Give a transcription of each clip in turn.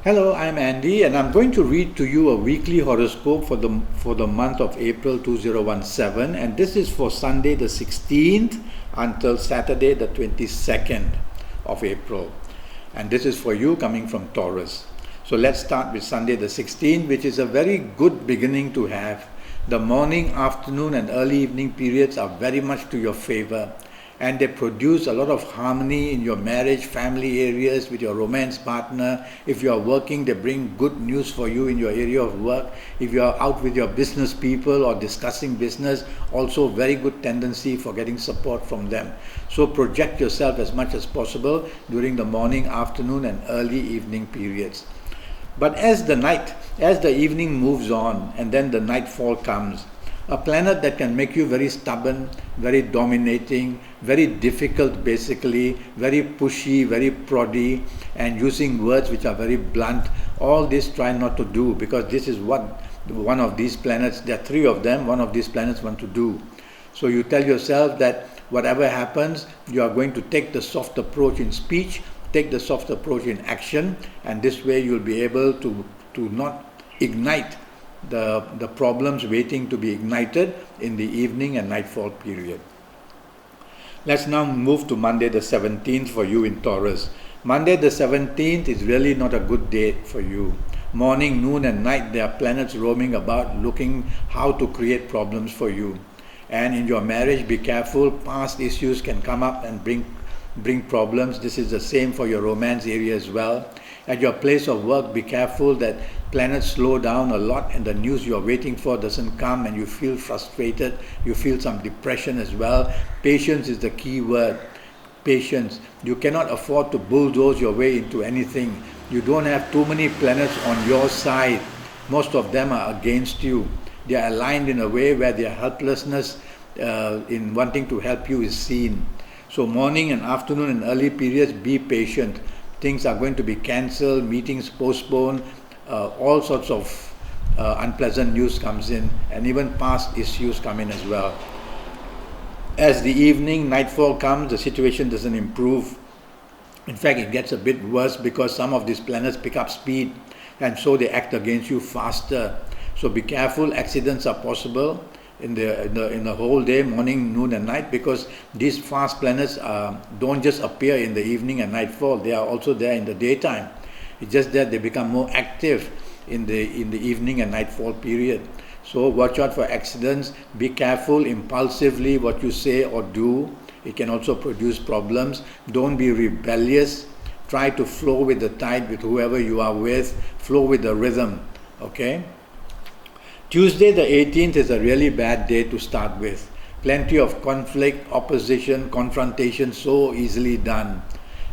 Hello, I'm Andy, and I'm going to read to you a weekly horoscope for the month of April 2017, and this is for Sunday the 16th until Saturday the 22nd of April. And this is for you coming from Taurus. So let's start with Sunday the 16th, which is a very good beginning to have. The morning, afternoon, and early evening periods are very much to your favor, and they produce a lot of harmony in your marriage, family areas, with your romance partner. If you are working, they bring good news for you in your area of work. If you are out with your business people or discussing business, also very good tendency for getting support from them. So project yourself as much as possible during the morning, afternoon, and early evening periods. But as the evening moves on and then the nightfall comes, a planet that can make you very stubborn, very dominating, very difficult basically, very pushy, very proddy, and using words which are very blunt. All this try not to do, because this is what one of these planets, there are three of them, one of these planets want to do. So you tell yourself that whatever happens, you are going to take the soft approach in speech, take the soft approach in action, and this way you'll be able to not ignite the problems waiting to be ignited in the evening and nightfall period. Let's now move to Monday the 17th for you in Taurus. Monday the 17th is really not a good day for you. Morning, noon and night there are planets roaming about looking how to create problems for you. And in your marriage, be careful, past issues can come up and bring problems. This is the same for your romance area as well. At your place of work, be careful that planets slow down a lot and the news you're waiting for doesn't come, and you feel frustrated, you feel some depression as well. Patience is the key word. Patience. You cannot afford to bulldoze your way into anything. You don't have too many planets on your side. Most of them are against you. They are aligned in a way where their helplessness in wanting to help you is seen. So morning and afternoon and early periods, be patient. Things are going to be cancelled, meetings postponed, all sorts of unpleasant news comes in, and even past issues come in as well. As the evening, nightfall comes, the situation doesn't improve. In fact, it gets a bit worse because some of these planets pick up speed, and so they act against you faster. So be careful, accidents are possible in the whole day, morning, noon and night, because these fast planets don't just appear in the evening and nightfall, they are also there in the daytime. It's just that they become more active in the evening and nightfall period. So watch out for accidents, be careful impulsively what you say or do. It can also produce problems. Don't be rebellious. Try to flow with the tide with whoever you are with, flow with the rhythm, okay? Tuesday the 18th is a really bad day to start with. Plenty of conflict, opposition, confrontation, so easily done.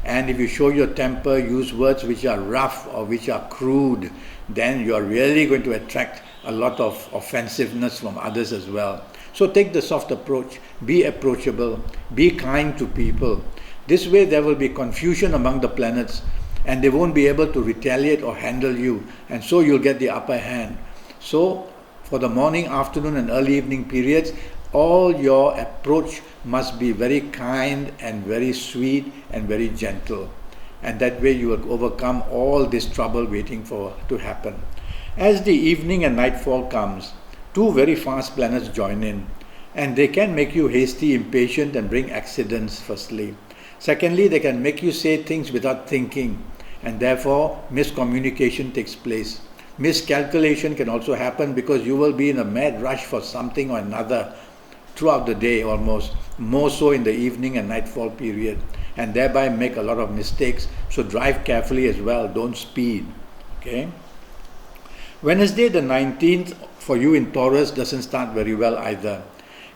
And if you show your temper, use words which are rough or which are crude, then you are really going to attract a lot of offensiveness from others as well. So take the soft approach, be approachable, be kind to people. This way there will be confusion among the planets and they won't be able to retaliate or handle you, and so you'll get the upper hand. So for the morning, afternoon and early evening periods, all your approach must be very kind and very sweet and very gentle. And that way you will overcome all this trouble waiting to happen. As the evening and nightfall comes, two very fast planets join in, and they can make you hasty, impatient and bring accidents firstly. Secondly, they can make you say things without thinking, and therefore miscommunication takes place. Miscalculation can also happen because you will be in a mad rush for something or another throughout the day, almost more so in the evening and nightfall period, and thereby make a lot of mistakes. So drive carefully as well, don't speed, okay? Wednesday the 19th for you in Taurus doesn't start very well either,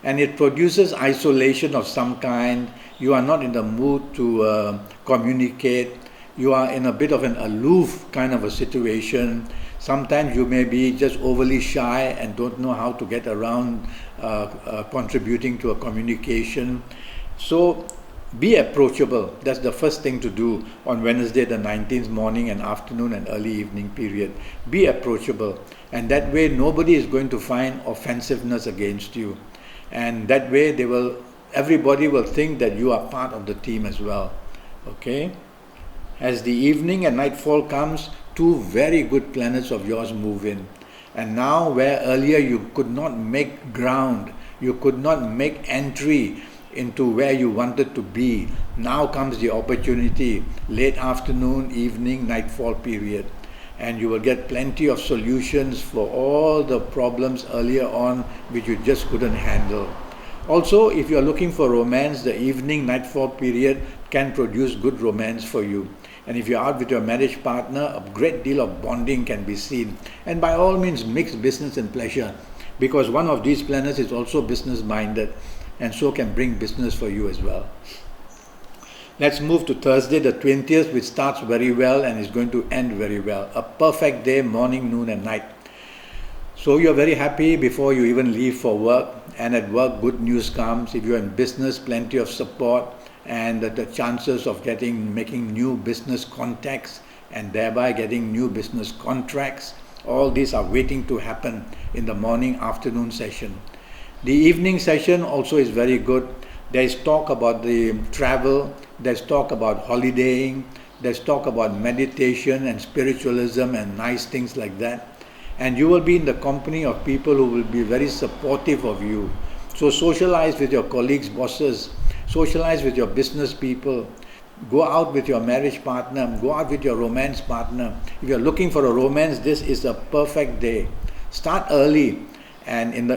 and it produces isolation of some kind. You are not in the mood to communicate. You are in a bit of an aloof kind of a situation. Sometimes you may be just overly shy and don't know how to get around contributing to a communication. So be approachable. That's the first thing to do on Wednesday the 19th morning and afternoon and early evening period. Be approachable, and that way nobody is going to find offensiveness against you, and that way everybody will think that you are part of the team as well, okay? As the evening and nightfall comes, two very good planets of yours move in. And now where earlier you could not make ground, you could not make entry into where you wanted to be, now comes the opportunity, late afternoon, evening, nightfall period. And you will get plenty of solutions for all the problems earlier on which you just couldn't handle. Also, if you are looking for romance, the evening nightfall period can produce good romance for you. And if you're out with your marriage partner, a great deal of bonding can be seen. And by all means, mix business and pleasure, because one of these planets is also business minded and so can bring business for you as well. Let's move to Thursday the 20th, which starts very well and is going to end very well. A perfect day, morning, noon and night. So you're very happy before you even leave for work, and at work good news comes. If you're in business, plenty of support and the chances of making new business contacts and thereby getting new business contracts. All these are waiting to happen in the morning afternoon session. The evening session also is very good. There is talk about the travel, there's talk about holidaying, there's talk about meditation and spiritualism and nice things like that. And you will be in the company of people who will be very supportive of you. So socialize with your colleagues, bosses, socialize with your business people, go out with your marriage partner, go out with your romance partner. If you're looking for a romance, this is a perfect day. Start early and in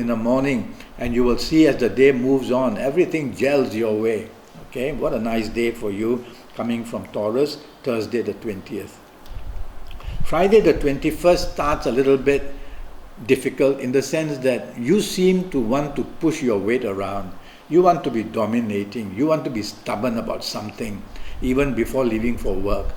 the morning, and you will see as the day moves on, everything gels your way. Okay, what a nice day for you coming from Taurus, Thursday the 20th. Friday the 21st starts a little bit difficult in the sense that you seem to want to push your weight around. You want to be dominating, you want to be stubborn about something even before leaving for work.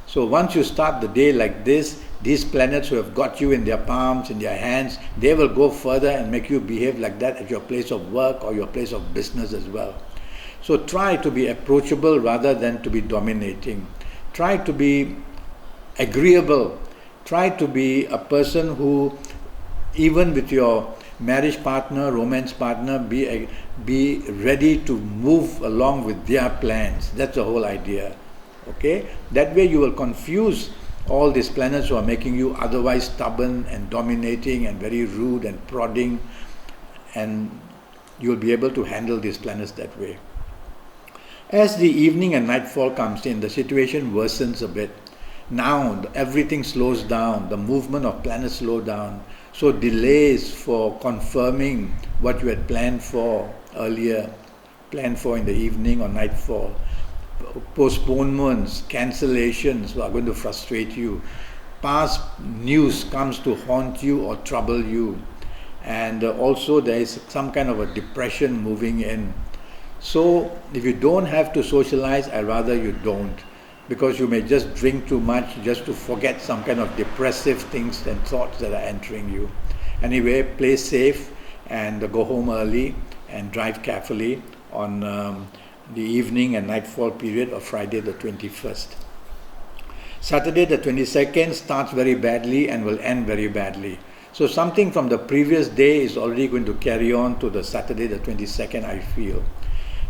So once you start the day like this, these planets who have got you in their palms, in their hands, they will go further and make you behave like that at your place of work or your place of business as well. So try to be approachable rather than to be dominating. Try to be agreeable. Try to be a person who, even with your marriage partner, romance partner, be ready to move along with their plans. That's the whole idea. Okay? That way you will confuse all these planets who are making you otherwise stubborn and dominating and very rude and prodding, and you'll be able to handle these planets that way. As the evening and nightfall comes in, the situation worsens a bit. Now everything slows down, the movement of planets slow down. So delays for confirming what you had planned for earlier, planned for in the evening or nightfall, postponements, cancellations are going to frustrate you. Past news comes to haunt you or trouble you. And also there is some kind of a depression moving in. So if you don't have to socialize, I'd rather you don't, because you may just drink too much just to forget some kind of depressive things and thoughts that are entering you. Anyway, play safe and go home early and drive carefully on the evening and nightfall period of Friday the 21st. Saturday the 22nd starts very badly and will end very badly. So something from the previous day is already going to carry on to the Saturday the 22nd, I feel.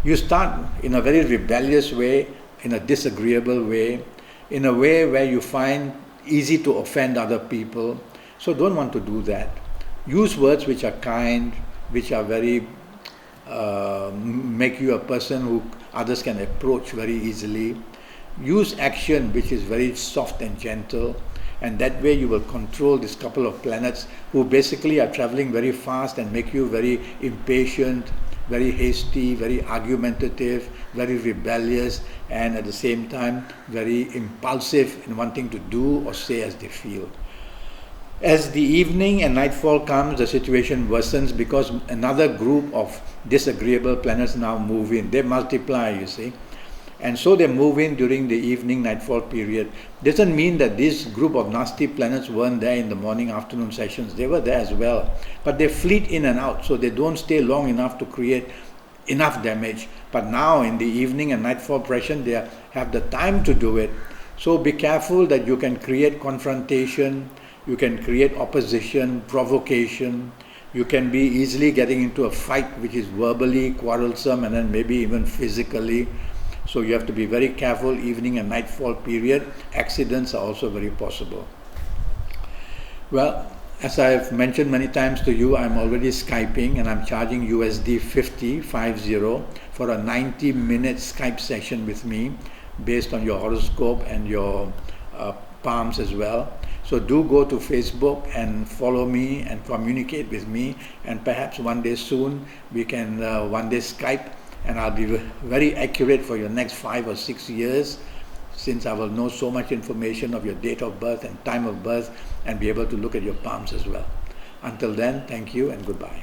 You start in a very rebellious way, in a disagreeable way, in a way where you find easy to offend other people. So don't want to do that. Use words which are kind, which are very, make you a person who others can approach very easily. Use action which is very soft and gentle, and that way you will control this couple of planets who basically are traveling very fast and make you very impatient, very hasty, very argumentative, very rebellious, and at the same time very impulsive in wanting to do or say as they feel. As the evening and nightfall comes, the situation worsens because another group of disagreeable planets now move in. They multiply, you see. And so they move in during the evening nightfall period. Doesn't mean that this group of nasty planets weren't there in the morning afternoon sessions. They were there as well. But they fleet in and out, so they don't stay long enough to create enough damage. But now in the evening and nightfall pressure, they have the time to do it. So be careful that you can create confrontation, you can create opposition, provocation. You can be easily getting into a fight which is verbally quarrelsome and then maybe even physically. So you have to be very careful, evening and nightfall period. Accidents are also very possible. Well, as I've mentioned many times to you, I'm already Skyping and I'm charging USD 50 for a 90-minute Skype session with me based on your horoscope and your palms as well. So do go to Facebook and follow me and communicate with me, and perhaps one day soon we can one day Skype, and I'll be very accurate for your next 5 or 6 years, since I will know so much information of your date of birth and time of birth and be able to look at your palms as well. Until then, thank you and goodbye.